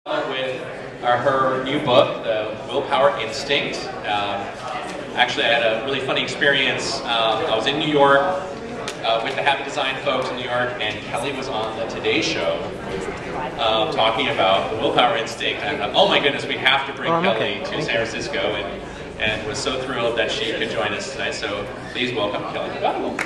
With her new book, The Willpower Instinct. Actually, I had a really funny experience. I was in New York with the Habit Design folks in New York, and Kelly was on the Today Show talking about the Willpower Instinct. And I thought, oh my goodness, we have to bring Kelly to San Francisco, and was so thrilled that she could join us tonight. So please welcome Kelly.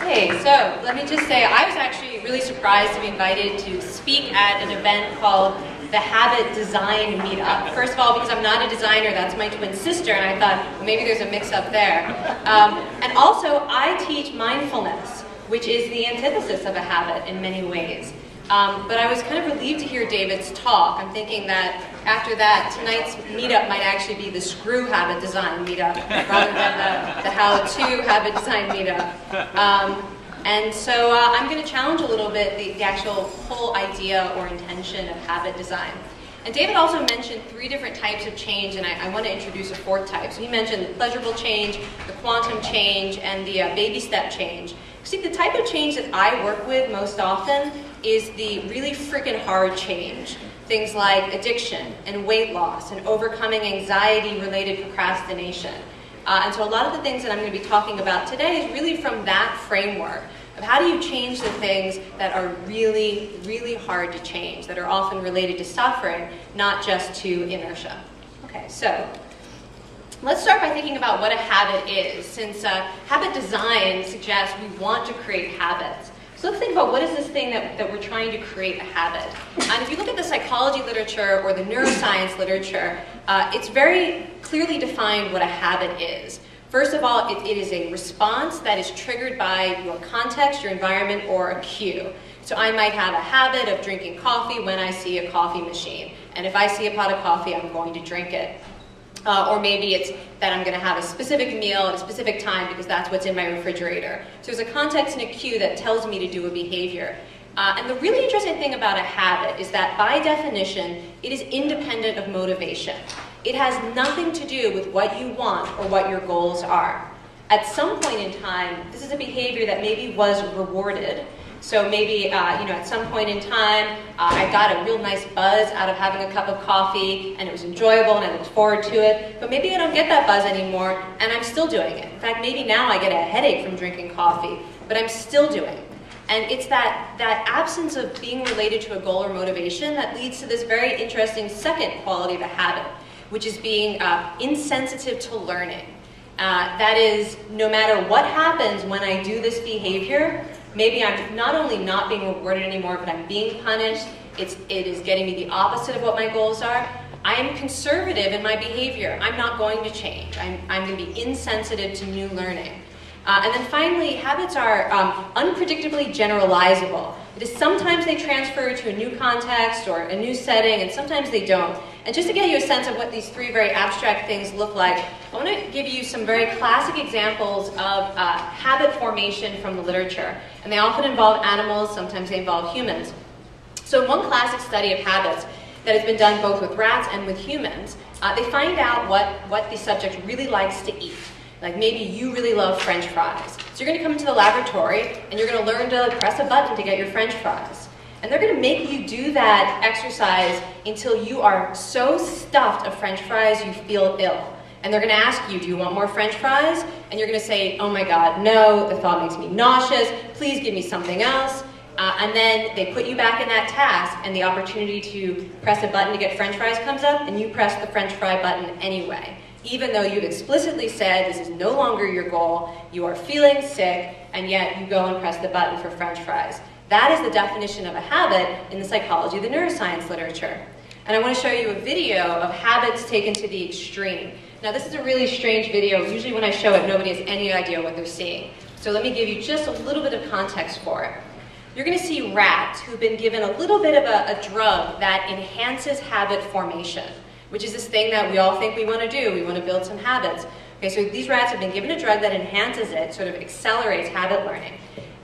Hey, so let me just say, I was actually really surprised to be invited to speak at an event called the Habit Design Meetup. First of all, because I'm not a designer, that's my twin sister, and I thought, well, maybe there's a mix-up there. And also, I teach mindfulness, which is the antithesis of a habit in many ways. But I was kind of relieved to hear David's talk. I'm thinking that after that, tonight's meetup might actually be the Screw Habit Design Meetup rather than the How-To Habit Design Meetup. And so I'm going to challenge a little bit the actual whole idea or intention of habit design. And David also mentioned 3 different types of change, and I want to introduce a 4th type. So he mentioned the pleasurable change, the quantum change, and the baby step change. See, the type of change that I work with most often is the really freaking hard change. Things like addiction and weight loss and overcoming anxiety-related procrastination. And so a lot of the things that I'm going to be talking about today is really from that framework of how do you change the things that are really, really hard to change, that are often related to suffering, not just to inertia. Okay, so let's start by thinking about what a habit is, since habit design suggests we want to create habits. So let's think about what is this thing that we're trying to create a habit. And if you look at the psychology literature or the neuroscience literature, it's very clearly defined what a habit is. First of all, it is a response that is triggered by your context, your environment, or a cue. So I might have a habit of drinking coffee when I see a coffee machine. And if I see a pot of coffee, I'm going to drink it. Or maybe it's that I'm going to have a specific meal at a specific time because that's what's in my refrigerator. So there's a context and a cue that tells me to do a behavior. And the really interesting thing about a habit is that by definition, it is independent of motivation. It has nothing to do with what you want or what your goals are. At some point in time, this is a behavior that maybe was rewarded. So maybe, at some point in time, I got a real nice buzz out of having a cup of coffee, and it was enjoyable, and I looked forward to it. But maybe I don't get that buzz anymore, and I'm still doing it. In fact, maybe now I get a headache from drinking coffee, but I'm still doing it. And it's that absence of being related to a goal or motivation that leads to this very interesting second quality of a habit, which is being insensitive to learning. That is, no matter what happens when I do this behavior, maybe I'm not only not being rewarded anymore, but I'm being punished. It is getting me the opposite of what my goals are. I am conservative in my behavior. I'm not going to change. I'm going to be insensitive to new learning. And then finally, habits are unpredictably generalizable. It is sometimes they transfer to a new context or a new setting, and sometimes they don't. And just to get you a sense of what these 3 very abstract things look like, I want to give you some very classic examples of habit formation from the literature. And they often involve animals, sometimes they involve humans. So in one classic study of habits that has been done both with rats and with humans, they find out what the subject really likes to eat. Like maybe you really love French fries. So you're going to come into the laboratory and you're going to learn to press a button to get your French fries. And they're going to make you do that exercise until you are so stuffed of French fries you feel ill. And they're going to ask you, do you want more French fries? And you're going to say, oh my God, no, the thought makes me nauseous, please give me something else. And then they put you back in that task and the opportunity to press a button to get French fries comes up and you press the French fry button anyway. Even though you've explicitly said this is no longer your goal, you are feeling sick, and yet you go and press the button for French fries. That is the definition of a habit in the psychology of the neuroscience literature. And I want to show you a video of habits taken to the extreme. Now this is a really strange video. Usually when I show it, nobody has any idea what they're seeing. So let me give you just a little bit of context for it. You're going to see rats who've been given a little bit of a drug that enhances habit formation, which is this thing that we all think we want to do. We want to build some habits. Okay, so these rats have been given a drug that enhances it, sort of accelerates habit learning.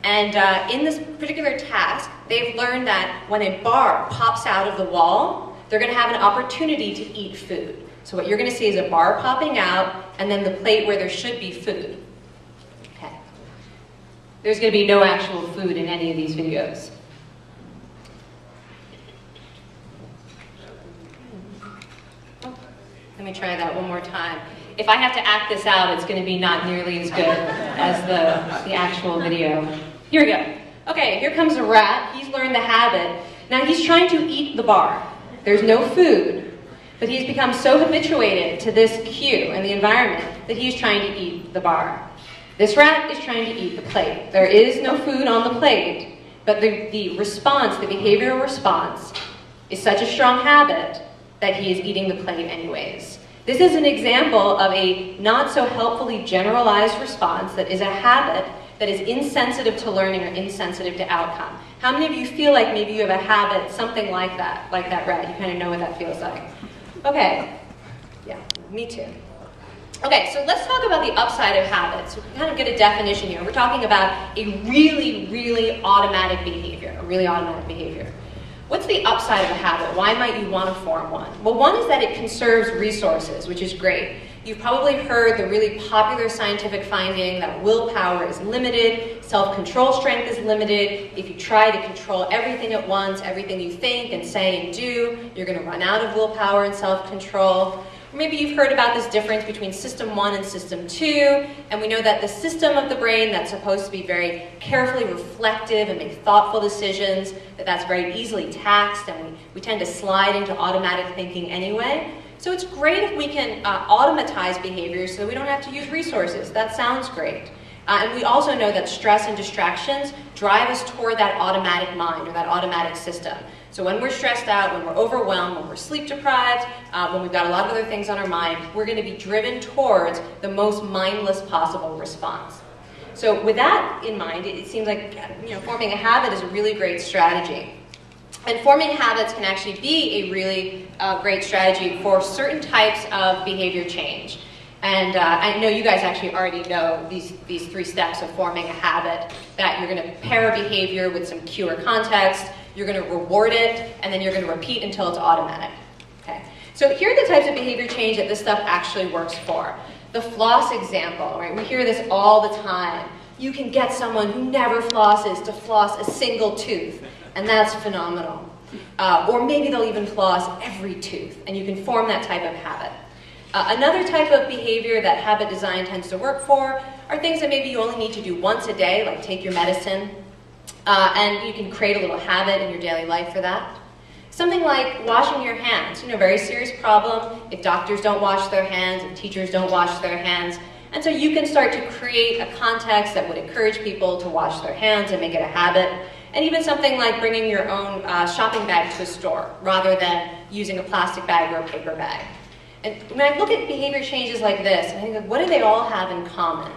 And in this particular task, they've learned that when a bar pops out of the wall, they're going to have an opportunity to eat food. So what you're going to see is a bar popping out, and then the plate where there should be food. Okay. There's going to be no actual food in any of these videos. Let me try that one more time. If I have to act this out, it's going to be not nearly as good as the actual video. Here we go. Okay, here comes a rat. He's learned the habit. Now he's trying to eat the bar. There's no food, but he's become so habituated to this cue and the environment that he's trying to eat the bar. This rat is trying to eat the plate. There is no food on the plate, but the response, the behavioral response, is such a strong habit that he is eating the plate anyways. This is an example of a not so helpfully generalized response that is a habit that is insensitive to learning or insensitive to outcome. How many of you feel like maybe you have a habit, something like that rat? You kind of know what that feels like. Okay, yeah, me too. Okay, so let's talk about the upside of habits. We can kind of get a definition here. We're talking about a really, really automatic behavior, a really automatic behavior. What's the upside of a habit? Why might you want to form one? Well, one is that it conserves resources, which is great. You've probably heard the really popular scientific finding that willpower is limited, self-control strength is limited. If you try to control everything at once, everything you think and say and do, you're going to run out of willpower and self-control. Or maybe you've heard about this difference between system 1 and system 2, and we know that the system of the brain that's supposed to be very carefully reflective and make thoughtful decisions, that's very easily taxed, and we tend to slide into automatic thinking anyway. So it's great if we can automatize behaviors so we don't have to use resources. That sounds great. And we also know that stress and distractions drive us toward that automatic mind or that automatic system. So when we're stressed out, when we're overwhelmed, when we're sleep deprived, when we've got a lot of other things on our mind, we're going to be driven towards the most mindless possible response. So with that in mind, it seems like forming a habit is a really great strategy. And forming habits can actually be a really great strategy for certain types of behavior change. And I know you guys actually already know these 3 steps of forming a habit, that you're going to pair a behavior with some cue or context, you're going to reward it, and then you're going to repeat until it's automatic. Okay. So here are the types of behavior change that this stuff actually works for. The floss example, right? We hear this all the time. You can get someone who never flosses to floss a single tooth, and that's phenomenal. Or maybe they'll even floss every tooth, and you can form that type of habit. Another type of behavior that habit design tends to work for are things that maybe you only need to do once a day, like take your medicine, and you can create a little habit in your daily life for that. Something like washing your hands, very serious problem if doctors don't wash their hands, if teachers don't wash their hands. And so you can start to create a context that would encourage people to wash their hands and make it a habit. And even something like bringing your own shopping bag to a store rather than using a plastic bag or a paper bag. And when I look at behavior changes like this, I think, what do they all have in common?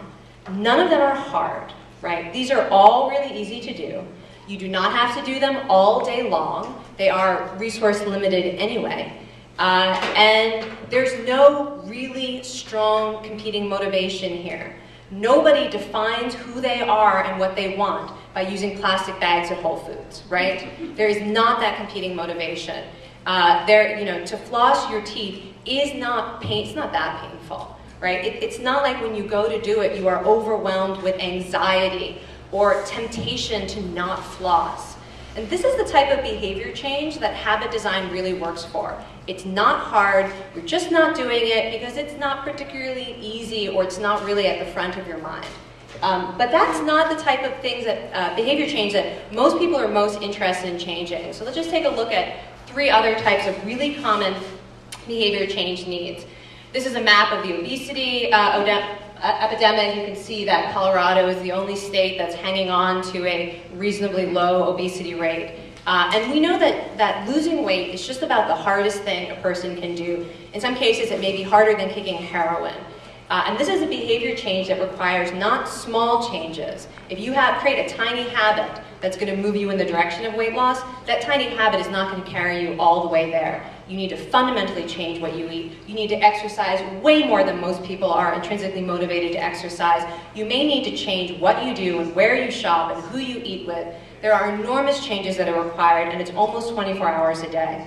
None of them are hard, right? These are all really easy to do. You do not have to do them all day long. They are resource limited anyway. And there's no really strong competing motivation here. Nobody defines who they are and what they want by using plastic bags at Whole Foods, right? There is not that competing motivation. To floss your teeth is not it's not that painful, right? It's not like when you go to do it, you are overwhelmed with anxiety or temptation to not floss. And this is the type of behavior change that habit design really works for. It's not hard, you're just not doing it because it's not particularly easy or it's not really at the front of your mind. But that's not the type of things that behavior change that most people are most interested in changing. So let's just take a look at 3 other types of really common behavior change needs. This is a map of the obesity epidemic. You can see that Colorado is the only state that's hanging on to a reasonably low obesity rate. And we know that losing weight is just about the hardest thing a person can do. In some cases, it may be harder than kicking heroin. And this is a behavior change that requires not small changes. If you create a tiny habit that's going to move you in the direction of weight loss, that tiny habit is not going to carry you all the way there. You need to fundamentally change what you eat. You need to exercise way more than most people are intrinsically motivated to exercise. You may need to change what you do and where you shop and who you eat with. There are enormous changes that are required, and it's almost 24 hours a day.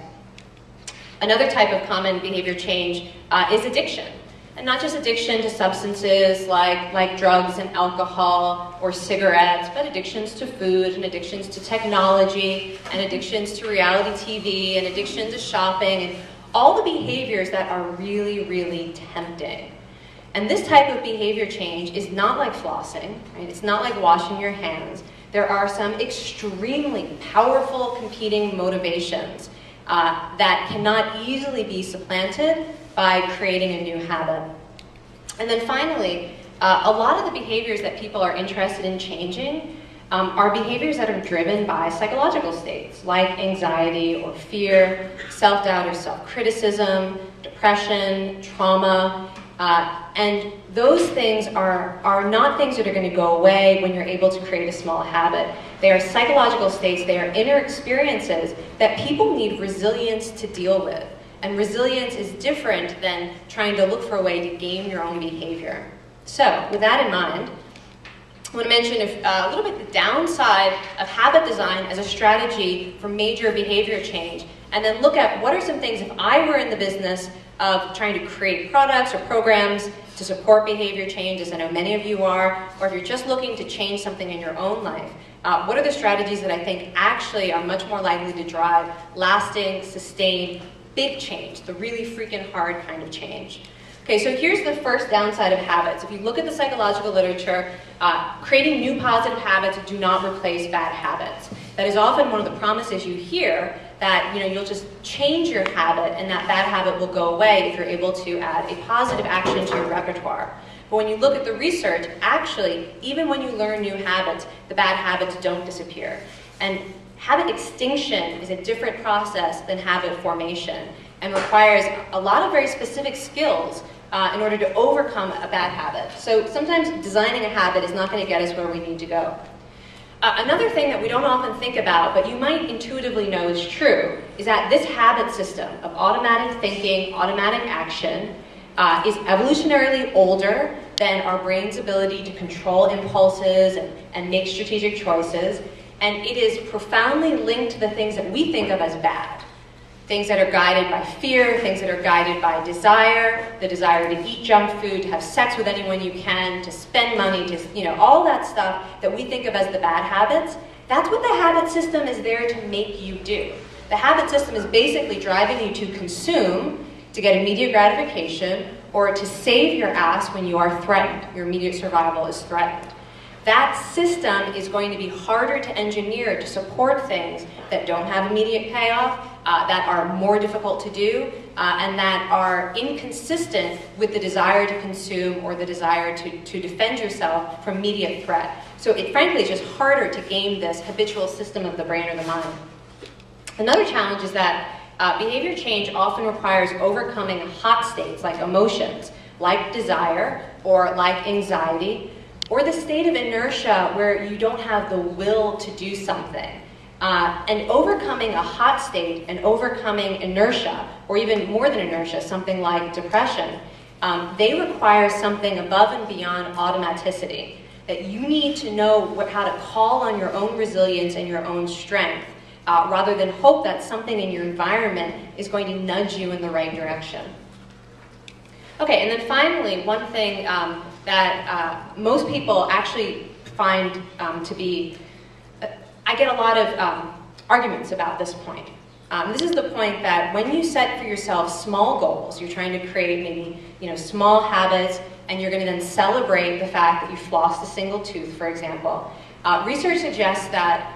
Another type of common behavior change is addiction. And not just addiction to substances like drugs and alcohol or cigarettes, but addictions to food and addictions to technology and addictions to reality TV and addiction to shopping and all the behaviors that are really, really tempting. And this type of behavior change is not like flossing, right? It's not like washing your hands. There are some extremely powerful competing motivations that cannot easily be supplanted by creating a new habit. And then finally, a lot of the behaviors that people are interested in changing are behaviors that are driven by psychological states, like anxiety or fear, self-doubt or self-criticism, depression, trauma, and those things are not things that are going to go away when you're able to create a small habit. They are psychological states, they are inner experiences that people need resilience to deal with. And resilience is different than trying to look for a way to game your own behavior. So, with that in mind, I want to mention a little bit the downside of habit design as a strategy for major behavior change, and then look at what are some things if I were in the business of trying to create products or programs to support behavior change, as I know many of you are, or if you're just looking to change something in your own life. What are the strategies that I think actually are much more likely to drive lasting, sustained, big change, the really freaking hard kind of change? Okay, so here's the first downside of habits. If you look at the psychological literature, creating new positive habits do not replace bad habits. That is often one of the promises you hear, that you'll just change your habit and that bad habit will go away if you're able to add a positive action to your repertoire. But when you look at the research, actually, even when you learn new habits, the bad habits don't disappear. And habit extinction is a different process than habit formation and requires a lot of very specific skills in order to overcome a bad habit. So sometimes designing a habit is not going to get us where we need to go. Another thing that we don't often think about, but you might intuitively know is true, is that this habit system of automatic thinking, automatic action, is evolutionarily older than our brain's ability to control impulses and make strategic choices. And it is profoundly linked to the things that we think of as bad. Things that are guided by fear, things that are guided by desire, the desire to eat junk food, to have sex with anyone you can, to spend money, to, all that stuff that we think of as the bad habits. That's what the habit system is there to make you do. The habit system is basically driving you to consume, to get immediate gratification, or to save your ass when you are threatened. Your immediate survival is threatened. That system is going to be harder to engineer to support things that don't have immediate payoff, that are more difficult to do, and that are inconsistent with the desire to consume or the desire to defend yourself from immediate threat. So it frankly is just harder to game this habitual system of the brain or the mind. Another challenge is that behavior change often requires overcoming hot states like emotions, like desire or like anxiety, or the state of inertia where you don't have the will to do something. And overcoming a hot state and overcoming inertia, or even more than inertia, something like depression, they require something above and beyond automaticity. That you need to know how to call on your own resilience and your own strength, rather than hope that something in your environment is going to nudge you in the right direction. Okay, and then finally, one thing that most people actually find to be, I get a lot of arguments about this point. This is the point that when you set for yourself small goals, you're trying to create maybe small habits, and you're going to then celebrate the fact that you flossed a single tooth, for example. Research suggests that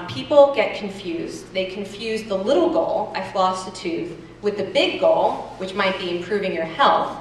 people get confused. They confuse the little goal, I flossed a tooth, with the big goal, which might be improving your health,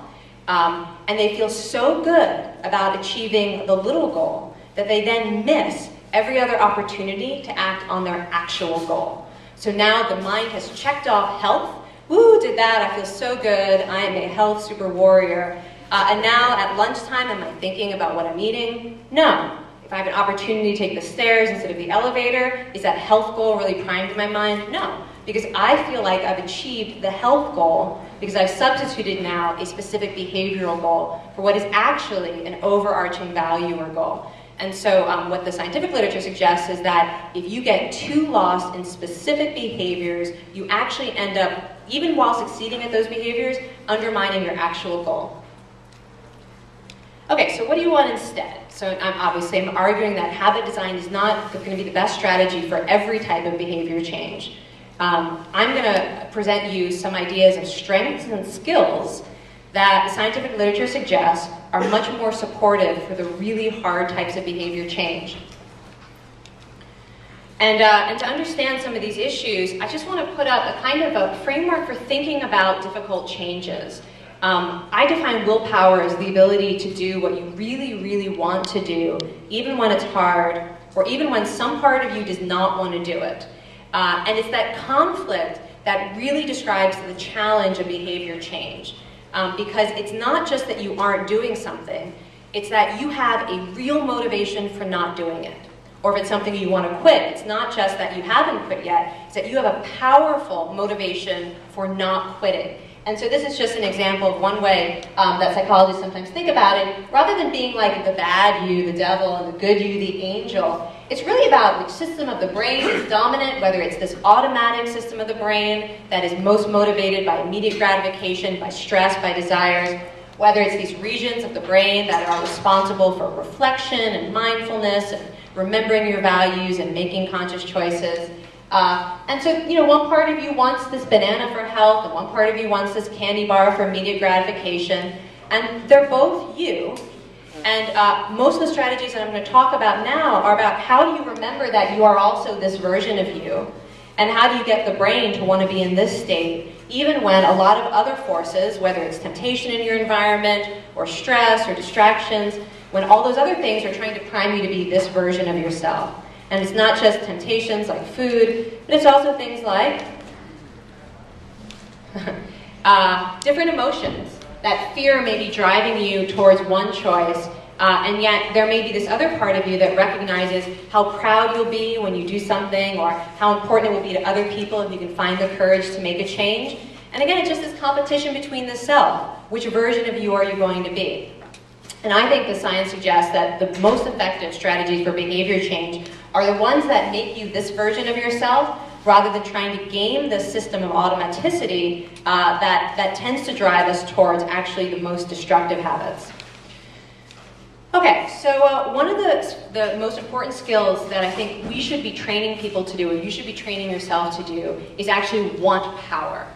and they feel so good about achieving the little goal that they then miss every other opportunity to act on their actual goal. So now the mind has checked off health. Woo, did that, I feel so good, I am a health super warrior. And now at lunchtime, am I thinking about what I'm eating? No. If I have an opportunity to take the stairs instead of the elevator, is that health goal really primed in my mind? No. Because I feel like I've achieved the health goal because I've substituted now a specific behavioral goal for what is actually an overarching value or goal. And so what the scientific literature suggests is that if you get too lost in specific behaviors, you actually end up, even while succeeding at those behaviors, undermining your actual goal. Okay, so what do you want instead? So I'm arguing that habit design is not going to be the best strategy for every type of behavior change. I'm going to present you some ideas of strengths and skills that the scientific literature suggests are much more supportive for the really hard types of behavior change. And to understand some of these issues, I just want to put up a kind of a framework for thinking about difficult changes. I define willpower as the ability to do what you really, really want to do, even when it's hard, or even when some part of you does not want to do it. And it's that conflict that really describes the challenge of behavior change. Because it's not just that you aren't doing something, it's that you have a real motivation for not doing it. Or if it's something you want to quit, it's not just that you haven't quit yet, it's that you have a powerful motivation for not quitting. And so this is just an example of one way that psychologists sometimes think about it. Rather than being like the bad you, the devil, and the good you, the angel, it's really about which system of the brain is dominant, whether it's this automatic system of the brain that is most motivated by immediate gratification, by stress, by desires, whether it's these regions of the brain that are responsible for reflection and mindfulness and remembering your values and making conscious choices. And so, one part of you wants this banana for health, and one part of you wants this candy bar for immediate gratification, and they're both you. And most of the strategies that I'm going to talk about now are about how do you remember that you are also this version of you, and how do you get the brain to want to be in this state, even when a lot of other forces, whether it's temptation in your environment, or stress, or distractions, when all those other things are trying to prime you to be this version of yourself. And it's not just temptations like food, but it's also things like different emotions. That fear may be driving you towards one choice, and yet there may be this other part of you that recognizes how proud you'll be when you do something, or how important it will be to other people if you can find the courage to make a change. And again, it's just this competition between the self. Which version of you are you going to be? And I think the science suggests that the most effective strategies for behavior change are the ones that make you this version of yourself, rather than trying to game the system of automaticity that tends to drive us towards actually the most destructive habits. Okay, so one of the most important skills that I think we should be training people to do, or you should be training yourself to do, is actually want power.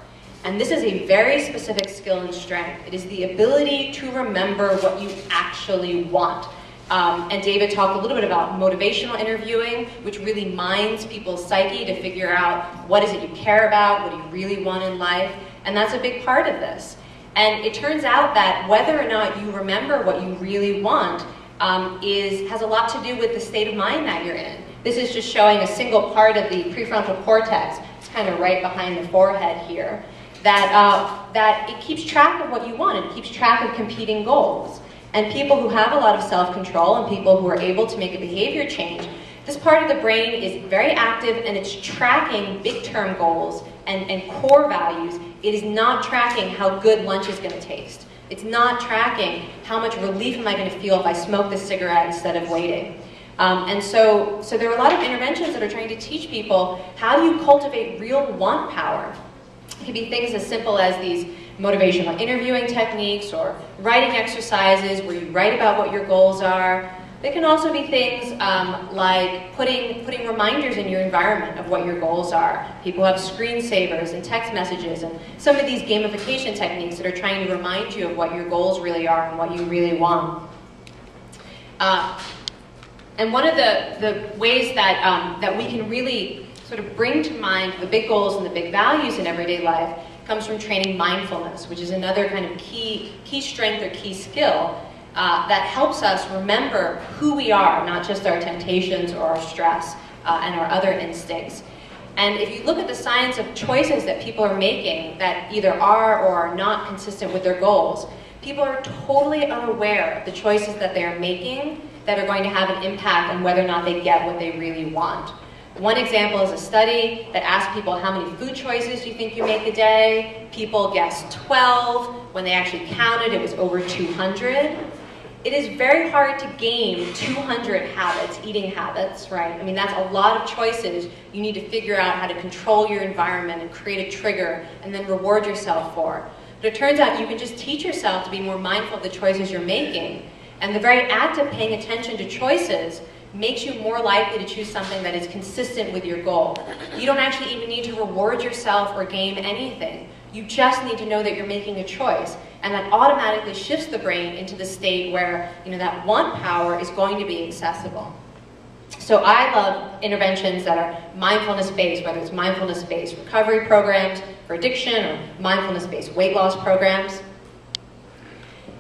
And this is a very specific skill and strength. It is the ability to remember what you actually want. And David talked a little bit about motivational interviewing, which really mines people's psyche to figure out what is it you care about, what do you really want in life, and that's a big part of this. And it turns out that whether or not you remember what you really want has a lot to do with the state of mind that you're in. This is just showing a single part of the prefrontal cortex. It's kind of right behind the forehead here. That it keeps track of what you want. It keeps track of competing goals. And people who have a lot of self-control and people who are able to make a behavior change, this part of the brain is very active, and it's tracking big-term goals and core values. It is not tracking how good lunch is going to taste. It's not tracking how much relief am I going to feel if I smoke this cigarette instead of waiting. And so there are a lot of interventions that are trying to teach people how do you cultivate real want power. It can be things as simple as these motivational interviewing techniques or writing exercises where you write about what your goals are. They can also be things like putting reminders in your environment of what your goals are. People have screensavers and text messages and some of these gamification techniques that are trying to remind you of what your goals really are and what you really want. And one of the ways that we can really sort of bring to mind the big goals and the big values in everyday life comes from training mindfulness, which is another kind of key strength or key skill that helps us remember who we are, not just our temptations or our stress and our other instincts. And if you look at the science of choices that people are making that either are or are not consistent with their goals, people are totally unaware of the choices that they are making that are going to have an impact on whether or not they get what they really want. One example is a study that asked people how many food choices do you think you make a day. People guessed 12. When they actually counted, it was over 200. It is very hard to game 200 habits, eating habits, right? I mean, that's a lot of choices. You need to figure out how to control your environment and create a trigger and then reward yourself for. But it turns out you can just teach yourself to be more mindful of the choices you're making. And the very act of paying attention to choices makes you more likely to choose something that is consistent with your goal. You don't actually even need to reward yourself or gain anything. You just need to know that you're making a choice. And that automatically shifts the brain into the state where that want power is going to be accessible. So I love interventions that are mindfulness-based, whether it's mindfulness-based recovery programs for addiction or mindfulness-based weight loss programs.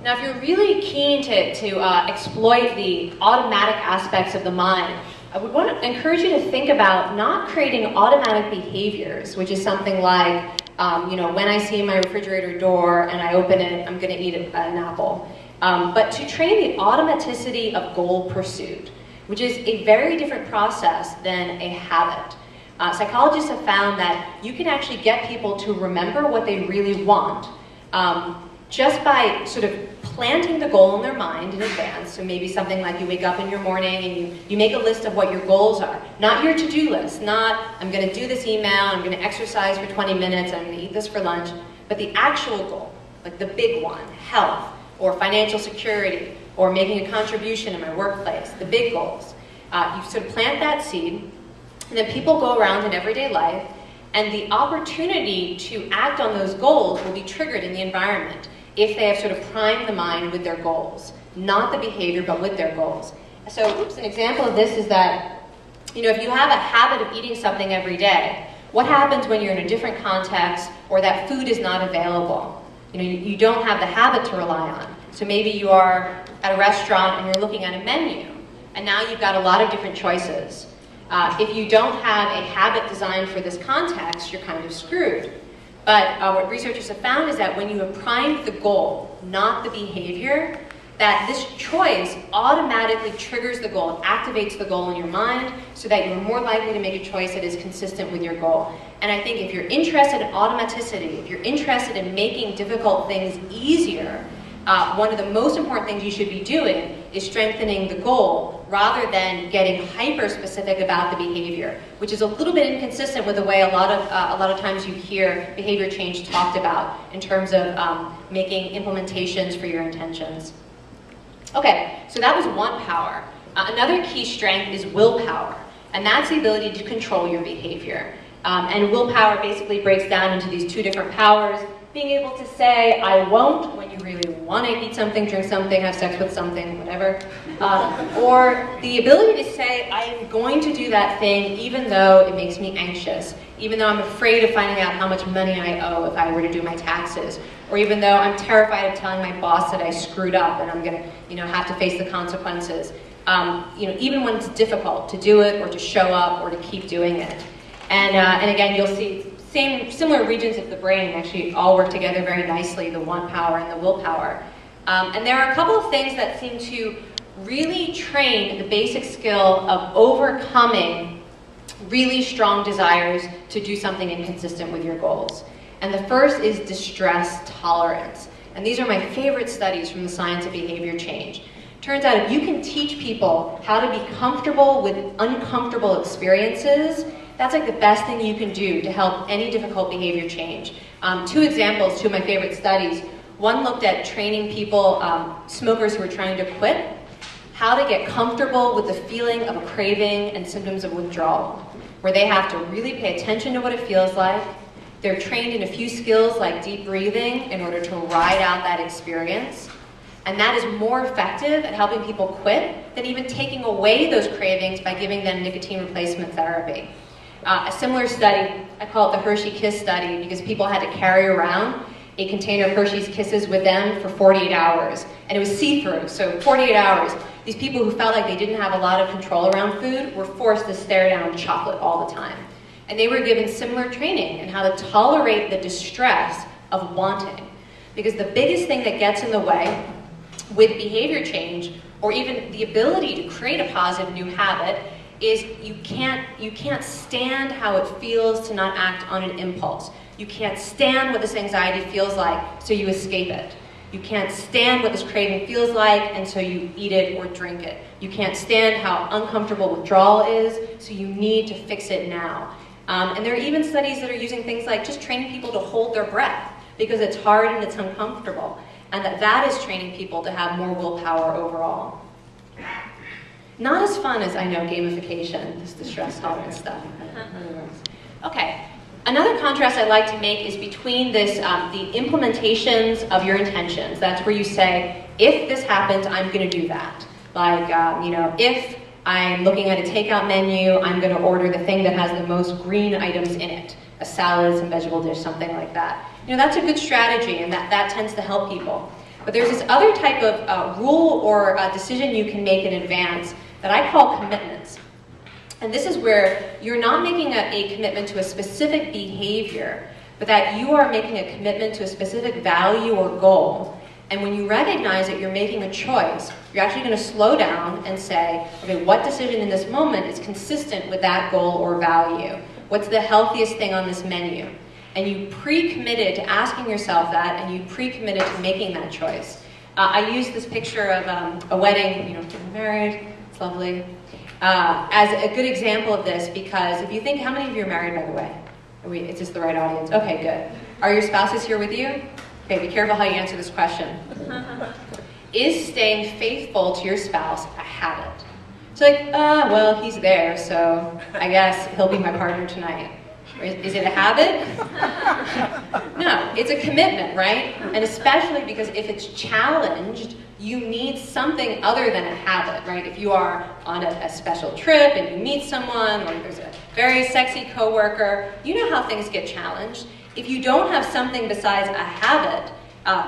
Now, if you're really keen to exploit the automatic aspects of the mind, I would want to encourage you to think about not creating automatic behaviors, which is something like, when I see my refrigerator door and I open it, I'm going to eat an apple. But to train the automaticity of goal pursuit, which is a very different process than a habit. Psychologists have found that you can actually get people to remember what they really want just by sort of planting the goal in their mind in advance. So maybe something like you wake up in your morning and you make a list of what your goals are. Not your to-do list, not I'm going to do this email, I'm going to exercise for 20 minutes, I'm going to eat this for lunch, but the actual goal, like the big one, health, or financial security, or making a contribution in my workplace, the big goals. You sort of plant that seed, and then people go around in everyday life, and the opportunity to act on those goals will be triggered in the environment if they have sort of primed the mind with their goals. Not the behavior, but with their goals. So, an example of this is that, if you have a habit of eating something every day, what happens when you're in a different context or that food is not available? You don't have the habit to rely on. So maybe you are at a restaurant and you're looking at a menu, and now you've got a lot of different choices. If you don't have a habit designed for this context, you're kind of screwed. But what researchers have found is that when you have primed the goal, not the behavior, that this choice automatically triggers the goal, activates the goal in your mind so that you're more likely to make a choice that is consistent with your goal. And I think if you're interested in automaticity, if you're interested in making difficult things easier, one of the most important things you should be doing is strengthening the goal rather than getting hyper-specific about the behavior, which is a little bit inconsistent with the way a lot of times you hear behavior change talked about in terms of making implementations for your intentions. Okay, so that was want power. Another key strength is willpower, and that's the ability to control your behavior. And willpower basically breaks down into these two different powers. Being able to say, I won't, when you really want to eat something, drink something, have sex with something, whatever. Or the ability to say, I am going to do that thing even though it makes me anxious, even though I'm afraid of finding out how much money I owe if I were to do my taxes, or even though I'm terrified of telling my boss that I screwed up and I'm going to have to face the consequences. Even when it's difficult to do it or to show up or to keep doing it. And again, you'll see similar regions of the brain actually all work together very nicely, the want power and the willpower. And there are a couple of things that seem to really train the basic skill of overcoming really strong desires to do something inconsistent with your goals. And the first is distress tolerance. And these are my favorite studies from the science of behavior change. Turns out if you can teach people how to be comfortable with uncomfortable experiences, that's like the best thing you can do to help any difficult behavior change. Two examples, two of my favorite studies. One looked at training people, smokers who were trying to quit, how to get comfortable with the feeling of a craving and symptoms of withdrawal, where they have to really pay attention to what it feels like. They're trained in a few skills like deep breathing in order to ride out that experience. And that is more effective at helping people quit than even taking away those cravings by giving them nicotine replacement therapy. A similar study, I call it the Hershey Kiss study, because people had to carry around a container of Hershey's Kisses with them for 48 hours. And it was see-through, so 48 hours. These people who felt like they didn't have a lot of control around food were forced to stare down chocolate all the time. And they were given similar training in how to tolerate the distress of wanting. Because the biggest thing that gets in the way with behavior change, or even the ability to create a positive new habit, is you can't stand how it feels to not act on an impulse. You can't stand what this anxiety feels like, so you escape it. You can't stand what this craving feels like, and so you eat it or drink it. You can't stand how uncomfortable withdrawal is, so you need to fix it now. And there are even studies that are using things like just training people to hold their breath, because it's hard and it's uncomfortable. and that is training people to have more willpower overall. Not as fun as, I know, gamification, this the stress tolerance stuff. Okay, another contrast I like to make is between this, the implementations of your intentions. That's where you say, if this happens, I'm going to do that. Like, you know, if I'm looking at a takeout menu, I'm going to order the thing that has the most green items in it. A salad, some vegetable dish, something like that. You know, that's a good strategy, and that tends to help people. But there's this other type of rule or decision you can make in advance that I call commitments. And this is where you're not making a commitment to a specific behavior, but that you are making a commitment to a specific value or goal. And when you recognize that you're making a choice, you're actually going to slow down and say, okay, what decision in this moment is consistent with that goal or value? What's the healthiest thing on this menu? And you pre-committed to asking yourself that, and you pre-committed to making that choice. I use this picture of a wedding, you know, getting married, it's lovely, as a good example of this, because if you think, how many of you are married, by the way? Is this the right audience? Okay, good. Are your spouses here with you? Okay, be careful how you answer this question. Is staying faithful to your spouse a habit? It's like, well, he's there, so I guess he'll be my partner tonight. Is it a habit? No, it's a commitment, right? And especially because if it's challenged, you need something other than a habit, right? If you are on a special trip and you meet someone, or there's a very sexy coworker, you know how things get challenged. If you don't have something besides a habit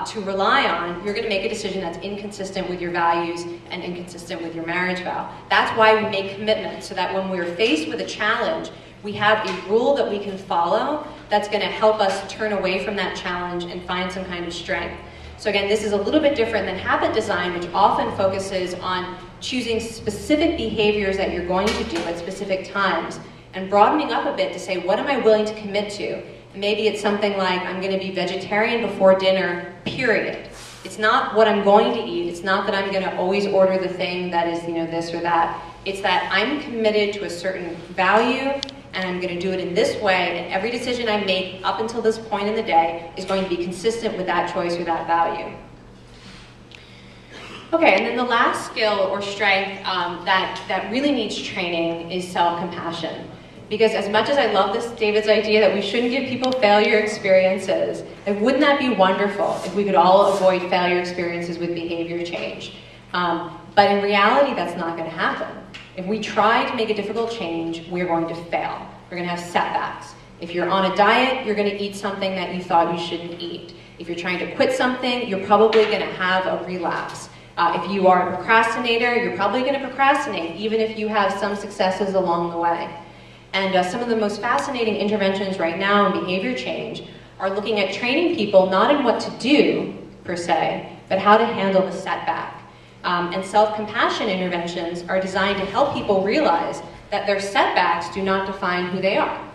to rely on, you're going to make a decision that's inconsistent with your values and inconsistent with your marriage vow. That's why we make commitments, so that when we're faced with a challenge, we have a rule that we can follow that's going to help us turn away from that challenge and find some kind of strength. So again, this is a little bit different than habit design, which often focuses on choosing specific behaviors that you're going to do at specific times, and broadening up a bit to say, what am I willing to commit to? Maybe it's something like, I'm going to be vegetarian before dinner, period. It's not what I'm going to eat. It's not that I'm going to always order the thing that is, you know, this or that. It's that I'm committed to a certain value, and I'm going to do it in this way, and every decision I make up until this point in the day is going to be consistent with that choice or that value. Okay, and then the last skill or strength that really needs training is self-compassion. Because as much as I love David's idea that we shouldn't give people failure experiences, and wouldn't that be wonderful if we could all avoid failure experiences with behavior change? But in reality, that's not going to happen. If we try to make a difficult change, we're going to fail. We're going to have setbacks. If you're on a diet, you're going to eat something that you thought you shouldn't eat. If you're trying to quit something, you're probably going to have a relapse. If you are a procrastinator, you're probably going to procrastinate, even if you have some successes along the way. And some of the most fascinating interventions right now in behavior change are looking at training people not in what to do, per se, but how to handle the setback. And self-compassion interventions are designed to help people realize that their setbacks do not define who they are.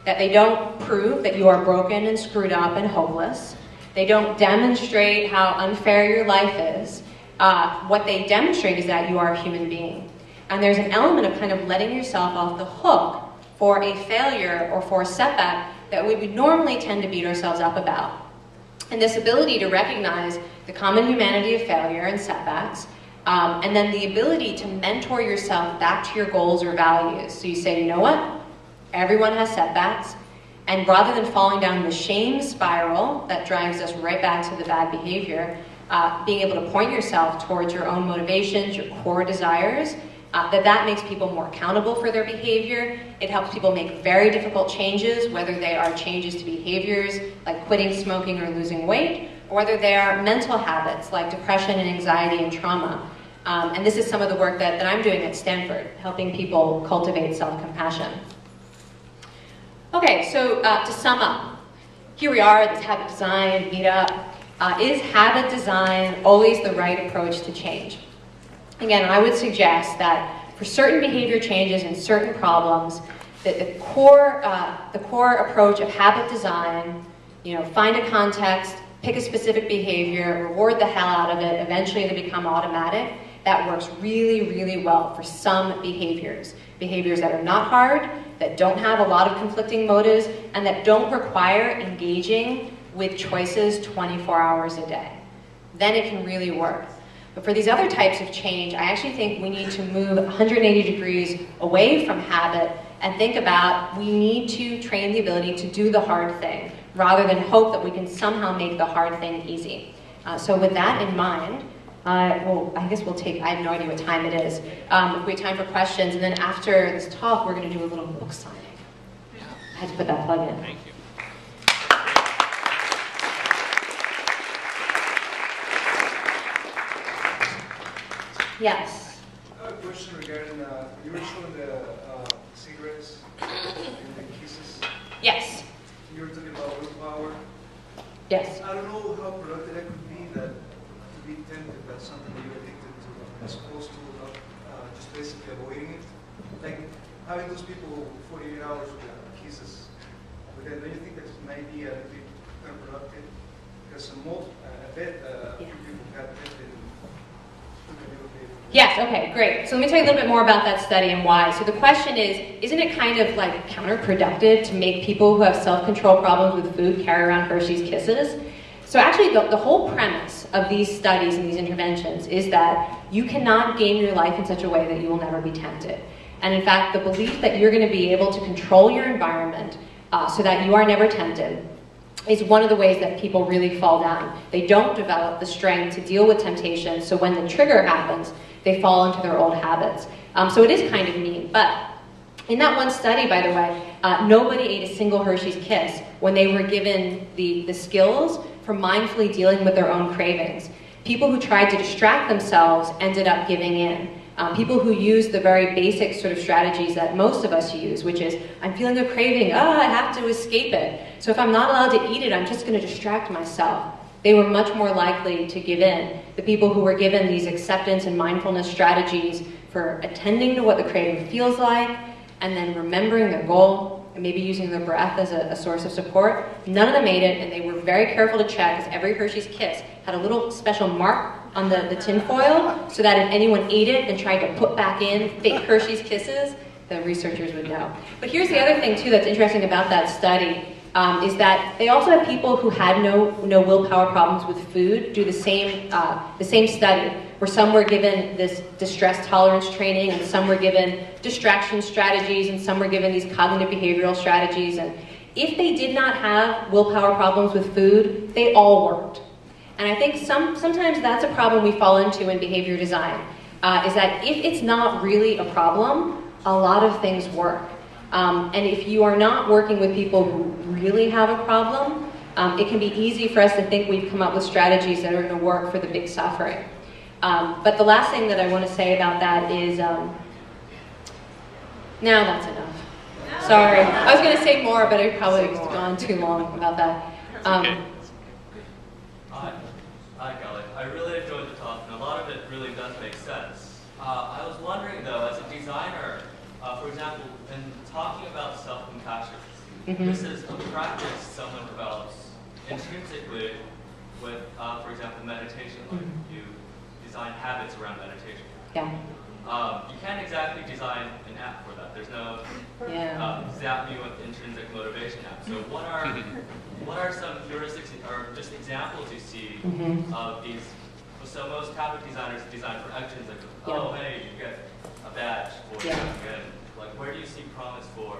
That they don't prove that you are broken and screwed up and hopeless. They don't demonstrate how unfair your life is. What they demonstrate is that you are a human being. And there's an element of kind of letting yourself off the hook for a failure or for a setback that we would normally tend to beat ourselves up about. And this ability to recognize the common humanity of failure and setbacks, and then the ability to mentor yourself back to your goals or values. So you say, you know what? Everyone has setbacks. And rather than falling down the shame spiral that drives us right back to the bad behavior, being able to point yourself towards your own motivations, your core desires, that makes people more accountable for their behavior. It helps people make very difficult changes, whether they are changes to behaviors like quitting smoking or losing weight, or whether they are mental habits like depression and anxiety and trauma. And this is some of the work that I'm doing at Stanford, helping people cultivate self-compassion. Okay, so to sum up, here we are at this Habit Design Meetup. Is habit design always the right approach to change? Again, I would suggest that for certain behavior changes and certain problems, that the core approach of habit design, you know, find a context, pick a specific behavior, reward the hell out of it, eventually they become automatic. That works really, really well for some behaviors. Behaviors that are not hard, that don't have a lot of conflicting motives, and that don't require engaging with choices 24 hours a day. then it can really work. But for these other types of change, I actually think we need to move 180 degrees away from habit and think about we need to train the ability to do the hard thing rather than hope that we can somehow make the hard thing easy. So with that in mind, well, I guess we'll take, I have no idea what time it is. If we have time for questions, and then after this talk, we're going to do a little book signing. I had to put that plug in. Thank you. Yes. A question regarding, you were showing the cigarettes and the kisses. Yes. You were talking about willpower. Yes. I don't know how productive that could be, that to be tempted, that's something that you're addicted to, as opposed to just basically avoiding it. Like having those people 48 hours with kisses. But then do you think that might be a bit unproductive? Because I bet a few people got tempted and took a little bit. Yes, okay, great. So let me tell you a little bit more about that study and why. So the question is, isn't it kind of like counterproductive to make people who have self-control problems with food carry around Hershey's Kisses? So actually the whole premise of these studies and these interventions is that you cannot game your life in such a way that you will never be tempted. And in fact, the belief that you're going to be able to control your environment so that you are never tempted is one of the ways that people really fall down. They don't develop the strength to deal with temptation, so when the trigger happens, they fall into their old habits. So it is kind of neat, but in that one study, by the way, nobody ate a single Hershey's Kiss when they were given the skills for mindfully dealing with their own cravings. People who tried to distract themselves ended up giving in. People who use the very basic sort of strategies that most of us use, which is, I'm feeling a craving, I have to escape it. So if I'm not allowed to eat it, I'm just going to distract myself. They were much more likely to give in. The people who were given these acceptance and mindfulness strategies for attending to what the craving feels like, and then remembering their goal, and maybe using their breath as a source of support, none of them ate it, and they were very careful to check, because every Hershey's Kiss had a little special mark on the tin foil, so that if anyone ate it and tried to put back in fake Hershey's Kisses, the researchers would know. But here's the other thing, too, that's interesting about that study, is that they also had people who had no willpower problems with food do the same study, where some were given this distress tolerance training, and some were given distraction strategies, and some were given these cognitive behavioral strategies. And if they did not have willpower problems with food, they all worked. And I think sometimes that's a problem we fall into in behavior design, is that if it's not really a problem, a lot of things work. And if you are not working with people who really have a problem, it can be easy for us to think we've come up with strategies that are going to work for the big suffering. But the last thing that I want to say about that is, now that's enough. Sorry, I was going to say more, but I've probably gone too long about that. Hi, Kelly. I really enjoyed the talk, and a lot of it really does make sense. I was wondering, though, as a designer, for example, in talking about self-compassion, this is a practice someone develops intrinsically with, for example, meditation. Like you design habits around meditation. Yeah. You can't exactly design an app for that. There's no zap me with intrinsic motivation app. So what are some heuristics or just examples you see of these? So most habit designers design for actions like, oh, hey, you get a badge for something. Like, where do you see promise for?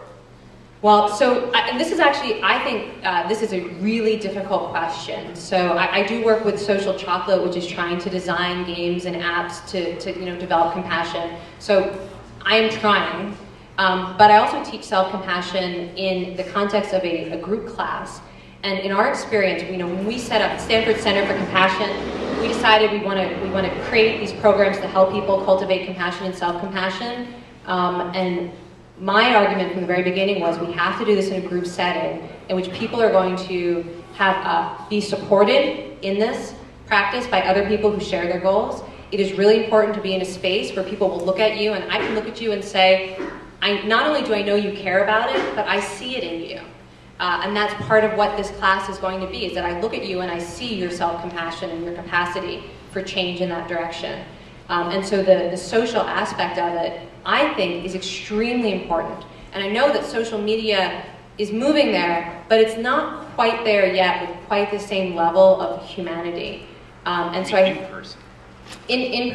Well, so, and this is actually, I think this is a really difficult question. So I do work with Social Chocolate, which is trying to design games and apps to develop compassion. So I am trying, but I also teach self-compassion in the context of a group class. And in our experience, when we set up Stanford Center for Compassion, we decided we want to create these programs to help people cultivate compassion and self-compassion. And my argument from the very beginning was we have to do this in a group setting in which people are going to have be supported in this practice by other people who share their goals. It is really important to be in a space where people will look at you, and I can look at you and say, not only do I know you care about it, but I see it in you. And that's part of what this class is going to be, is that I look at you and I see your self-compassion and your capacity for change in that direction. And so the social aspect of it, I think, is extremely important. And I know that social media is moving there, but it's not quite there yet with quite the same level of humanity. And so in person. In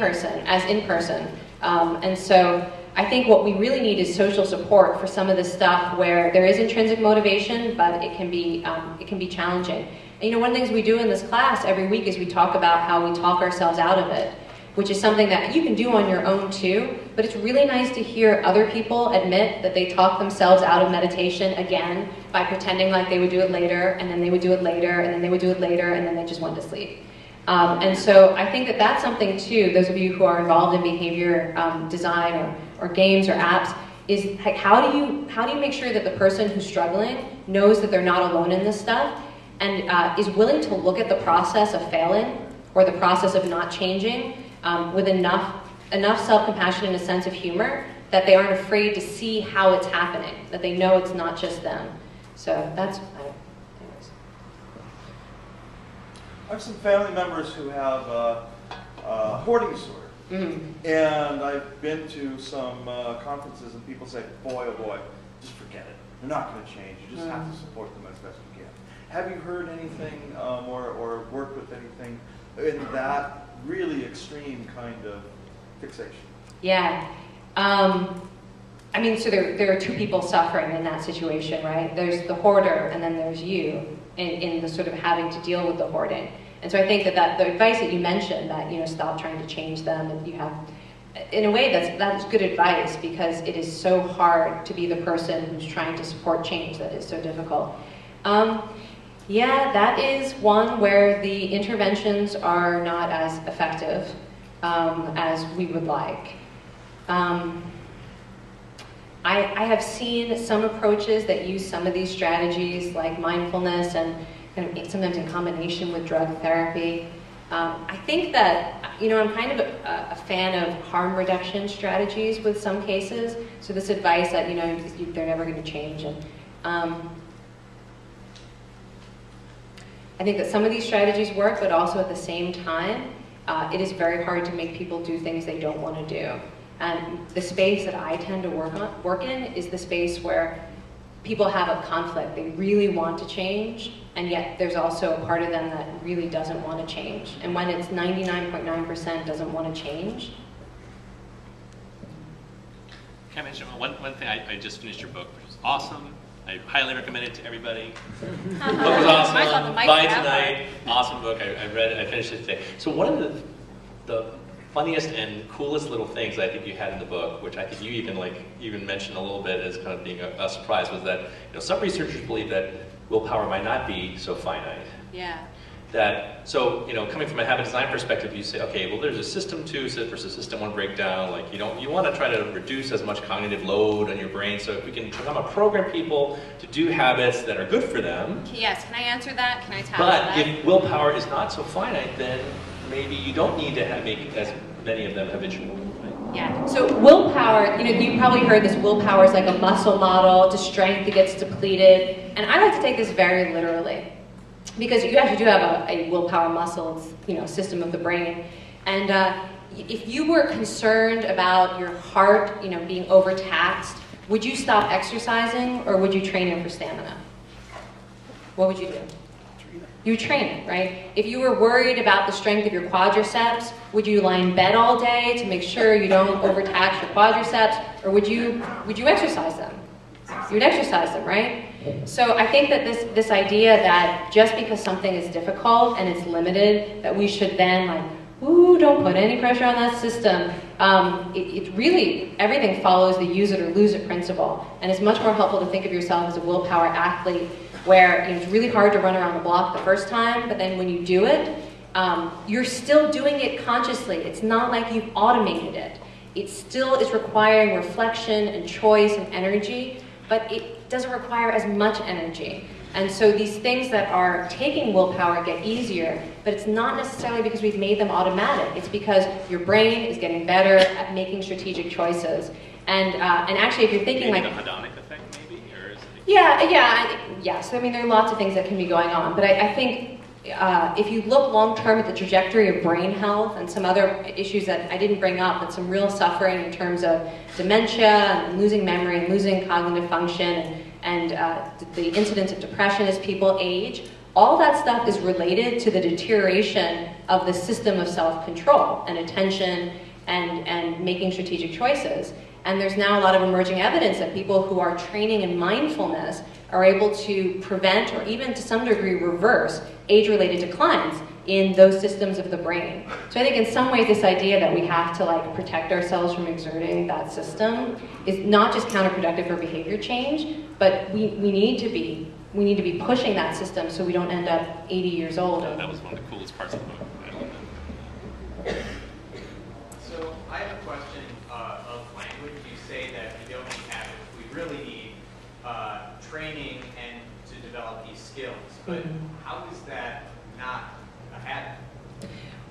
person. And so I think what we really need is social support for some of this stuff where there is intrinsic motivation, but it can be challenging. And, you know, one of the things we do in this class every week is we talk about how we talk ourselves out of it, which is something that you can do on your own too, but it's really nice to hear other people admit that they talk themselves out of meditation again by pretending like they would do it later, and then they would do it later, and then they would do it later, and then they just went to sleep. And so I think that that's something too, those of you who are involved in behavior design or games or apps, is how do you make sure that the person who's struggling knows that they're not alone in this stuff, and is willing to look at the process of failing or the process of not changing with enough self-compassion and a sense of humor that they aren't afraid to see how it's happening, that they know it's not just them. So that's, anyways. I have some family members who have hoarding disorder. Mm-hmm. And I've been to some conferences and people say, boy, oh boy, just forget it. They're not going to change. You just have to support them as best you can. Have you heard anything or worked with anything in that really extreme kind of fixation? Yeah. I mean, so there are two people suffering in that situation, right? There's the hoarder, and then there's you in the sort of having to deal with the hoarding. And so I think that the advice that you mentioned, that, you know, stop trying to change them, and you have, in a way, that's good advice, because it is so hard to be the person who's trying to support change. That is so difficult. Yeah, that is one where the interventions are not as effective as we would like. I have seen some approaches that use some of these strategies, like mindfulness, and kind of sometimes in combination with drug therapy. I think that, you know, I'm kind of a fan of harm reduction strategies with some cases. So this advice that, you know, they're never going to change. And I think that some of these strategies work, but also at the same time, it is very hard to make people do things they don't want to do. And the space that I tend to work in is the space where people have a conflict. They really want to change, and yet there's also a part of them that really doesn't want to change. And when it's 99.9% doesn't want to change. Can I mention one thing? I just finished your book, which was awesome. I highly recommend it to everybody. The book was awesome. Buy it tonight. Awesome book. I read it. I finished it today. So one of the funniest and coolest little things I think you had in the book, which I think you even mentioned a little bit as kind of being a surprise, was that, you know, some researchers believe that willpower might not be so finite. Yeah. So, you know, coming from a habit design perspective, you say, okay, well, there's a system 2 versus system 1 breakdown. Like, you want to try to reduce as much cognitive load on your brain. So if we can program people to do habits that are good for them. Yes, can I answer that? Can I tap that? But if willpower is not so finite, then maybe you don't need to make as many of them habitual. Right? Yeah. So willpower, you know, you probably heard this. Willpower is like a muscle model to strength that gets depleted, and I like to take this very literally, because you actually do have a willpower muscle. It's, you know, system of the brain. And if you were concerned about your heart, you know, being overtaxed, would you stop exercising, or would you train it for stamina? What would you do? You train it, right? If you were worried about the strength of your quadriceps, would you lie in bed all day to make sure you don't overtax your quadriceps, or would you exercise them? You would exercise them, right? So I think that this idea that just because something is difficult and it's limited, that we should then, like, ooh, don't put any pressure on that system. It really, everything follows the use it or lose it principle. And it's much more helpful to think of yourself as a willpower athlete, where, you know, it's really hard to run around the block the first time, but then when you do it, you're still doing it consciously. It's not like you've automated it. It still is requiring reflection and choice and energy, but it doesn't require as much energy. And so these things that are taking willpower get easier, but it's not necessarily because we've made them automatic. It's because your brain is getting better at making strategic choices. And actually, if you're thinking maybe like... the hedonic effect, maybe? Or is it... Yes. I mean, there are lots of things that can be going on, but I think if you look long-term at the trajectory of brain health and some other issues that I didn't bring up, but some real suffering in terms of dementia and losing memory and losing cognitive function and the incidence of depression as people age, all that stuff is related to the deterioration of the system of self-control and attention and making strategic choices. And there's now a lot of emerging evidence that people who are training in mindfulness are able to prevent or even to some degree reverse age-related declines in those systems of the brain. So I think in some ways this idea that we have to like protect ourselves from exerting that system is not just counterproductive for behavior change, but we need to be pushing that system so we don't end up 80 years old. That was one of the coolest parts of the book. So I have a question of language. You say that we don't need habits. We really need training and to develop these skills. But how is that not a habit?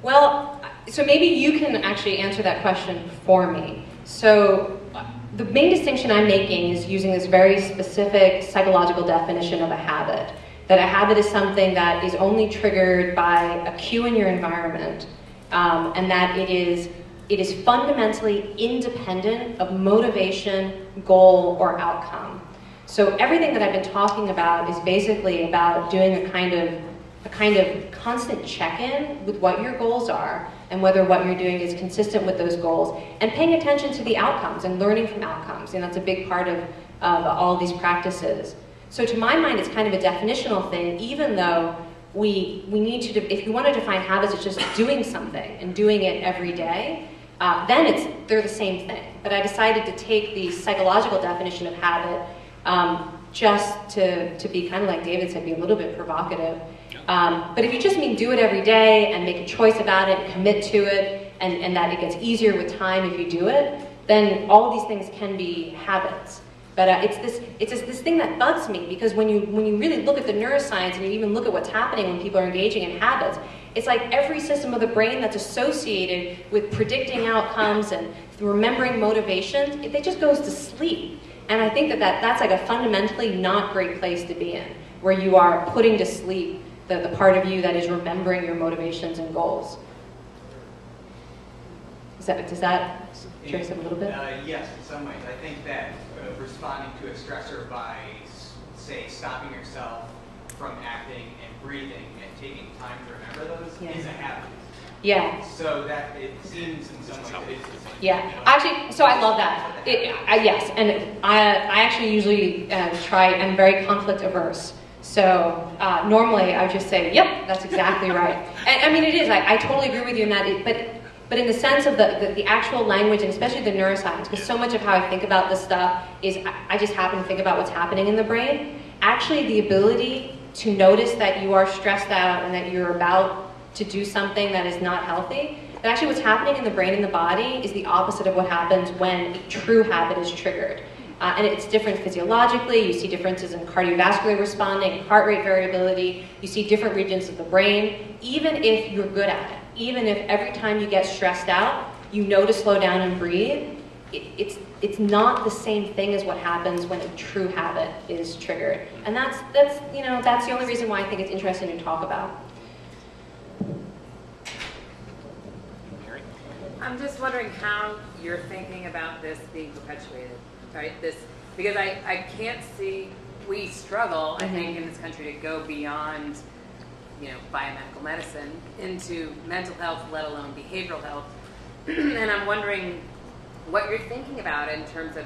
Well, so maybe you can actually answer that question for me. So the main distinction I'm making is using this very specific psychological definition of a habit. That a habit is something that is only triggered by a cue in your environment, and that it is fundamentally independent of motivation, goal, or outcome. So everything that I've been talking about is basically about doing a kind of constant check-in with what your goals are and whether what you're doing is consistent with those goals, and paying attention to the outcomes and learning from outcomes. And that's a big part of all these practices. So to my mind, it's kind of a definitional thing, even though we need to, if you want to define habits, it's just doing something and doing it every day, then they're the same thing. But I decided to take the psychological definition of habit just to be kind of like David said, be a little bit provocative. But if you just mean do it every day and make a choice about it, commit to it, and that it gets easier with time if you do it, then all these things can be habits. But it's this thing that bugs me, because when you really look at the neuroscience and you even look at what's happening when people are engaging in habits, it's like every system of the brain that's associated with predicting outcomes and remembering motivations, it just goes to sleep. And I think that's like a fundamentally not great place to be in, where you are putting to sleep the part of you that is remembering your motivations and goals. Does that address it a little bit? Yes, in some ways. I think that responding to a stressor by, say, stopping yourself from acting and breathing and taking time to remember those is a habit. Yeah. So that it seems in some ways that it's actually, so I love that. Yes, and I actually usually I'm very conflict averse. So normally I would just say, yep, that's exactly right. And I mean, it is. I totally agree with you in that. But in the sense of the actual language, and especially the neuroscience, because so much of how I think about this stuff is I just happen to think about what's happening in the brain. Actually, the ability to notice that you are stressed out and that you're about to do something that is not healthy, but actually what's happening in the brain and the body is the opposite of what happens when a true habit is triggered. And it's different physiologically. You see differences in cardiovascular responding, heart rate variability. You see different regions of the brain, even if you're good at it. Even if every time you get stressed out, you know to slow down and breathe, it's not the same thing as what happens when a true habit is triggered. And that's the only reason why I think it's interesting to talk about. I'm just wondering how you're thinking about this being perpetuated, right? Because I can't see, we struggle, I think, in this country to go beyond, biomedical medicine into mental health, let alone behavioral health. And I'm wondering what you're thinking about in terms of,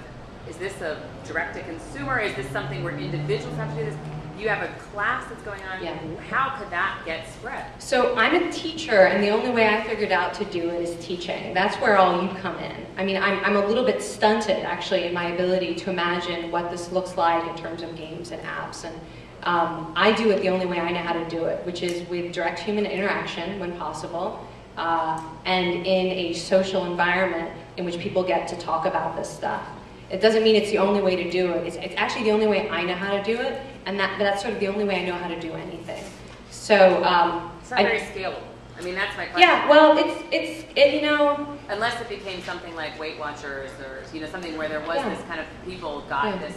is this a direct-to-consumer? Is this something where individuals have to do this? You have a class that's going on. Yeah. How could that get spread? So I'm a teacher, and the only way I figured out to do it is teaching. That's where all you come in. I mean, I'm a little bit stunted, actually, in my ability to imagine what this looks like in terms of games and apps. And I do it the only way I know how to do it, which is with direct human interaction when possible, and in a social environment in which people get to talk about this stuff. It doesn't mean it's the only way to do it. It's actually the only way I know how to do it, and that's sort of the only way I know how to do anything. So it's not very scalable. I mean, that's my question. Yeah, well, unless it became something like Weight Watchers or something where there was this kind of people got this,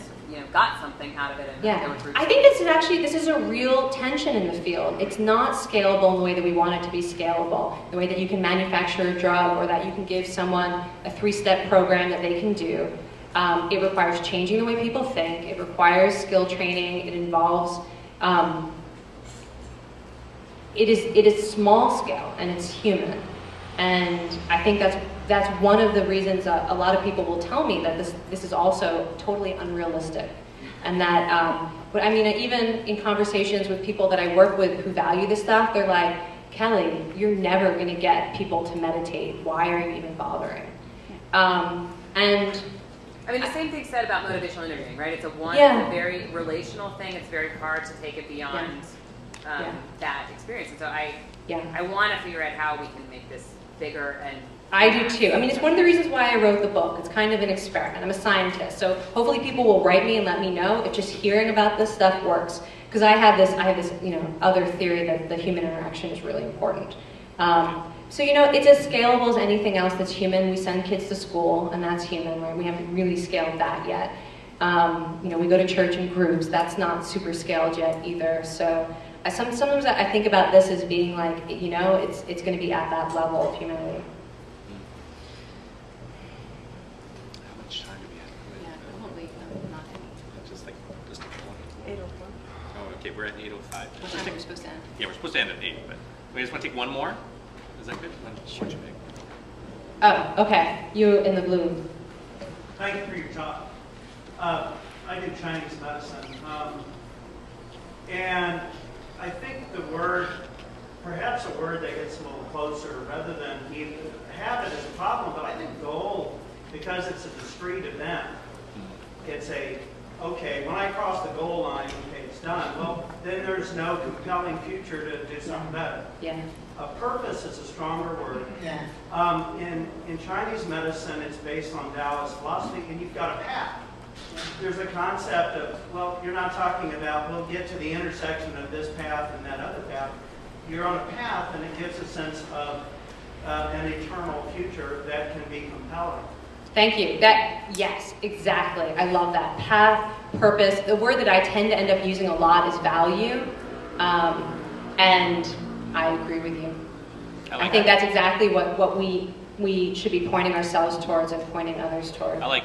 got something out of it, and there were groups. I think this is a real tension in the field. It's not scalable in the way that we want it to be scalable, the way that you can manufacture a drug or that you can give someone a 3-step program that they can do. It requires changing the way people think. It requires skill training. It involves it is small scale and it's human. And I think that's one of the reasons a lot of people will tell me that this is also totally unrealistic. And that, but I mean, even in conversations with people that I work with who value this stuff, they're like, Kelly, you're never going to get people to meditate. Why are you even bothering? And I mean, the same thing said about motivational interviewing, right? It's a very relational thing. It's very hard to take it beyond that experience. And so I want to figure out how we can make this bigger. And I do too. I mean, it's one of the reasons why I wrote the book. It's kind of an experiment. I'm a scientist, so hopefully people will write me and let me know if just hearing about this stuff works. Because I have this, other theory that the human interaction is really important. So, it's as scalable as anything else that's human. We send kids to school, and that's human, right? We haven't really scaled that yet. We go to church in groups. That's not super scaled yet either. So sometimes I think about this as being like, it's going to be at that level of humanity. How much time do we have? Yeah, probably not any. Just 8:04. Oh, okay, we're at 8:05. What time are we supposed to end? Yeah, we're supposed to end at 8, but we just want to take one more? Is that good? What'd you pick? Oh, okay. You in the blue. Thank you for your talk. I do Chinese medicine, and I think the word, perhaps a word that gets a little closer, rather than even habit is a problem, but I think goal, because it's a discrete event, it's okay, when I cross the goal line, okay, it's done. Well, then there's no compelling future to do something better. Yeah. A purpose is a stronger word. Yeah. In Chinese medicine, it's based on Taoist philosophy, and you've got a path. There's a concept of, well, you're not talking about, we'll get to the intersection of this path and that other path. You're on a path, and it gives a sense of an eternal future that can be compelling. Thank you. Yes, exactly. I love that. Path, purpose. The word that I tend to end up using a lot is value. And I agree with you. I think that's exactly what we should be pointing ourselves towards and pointing others towards. I like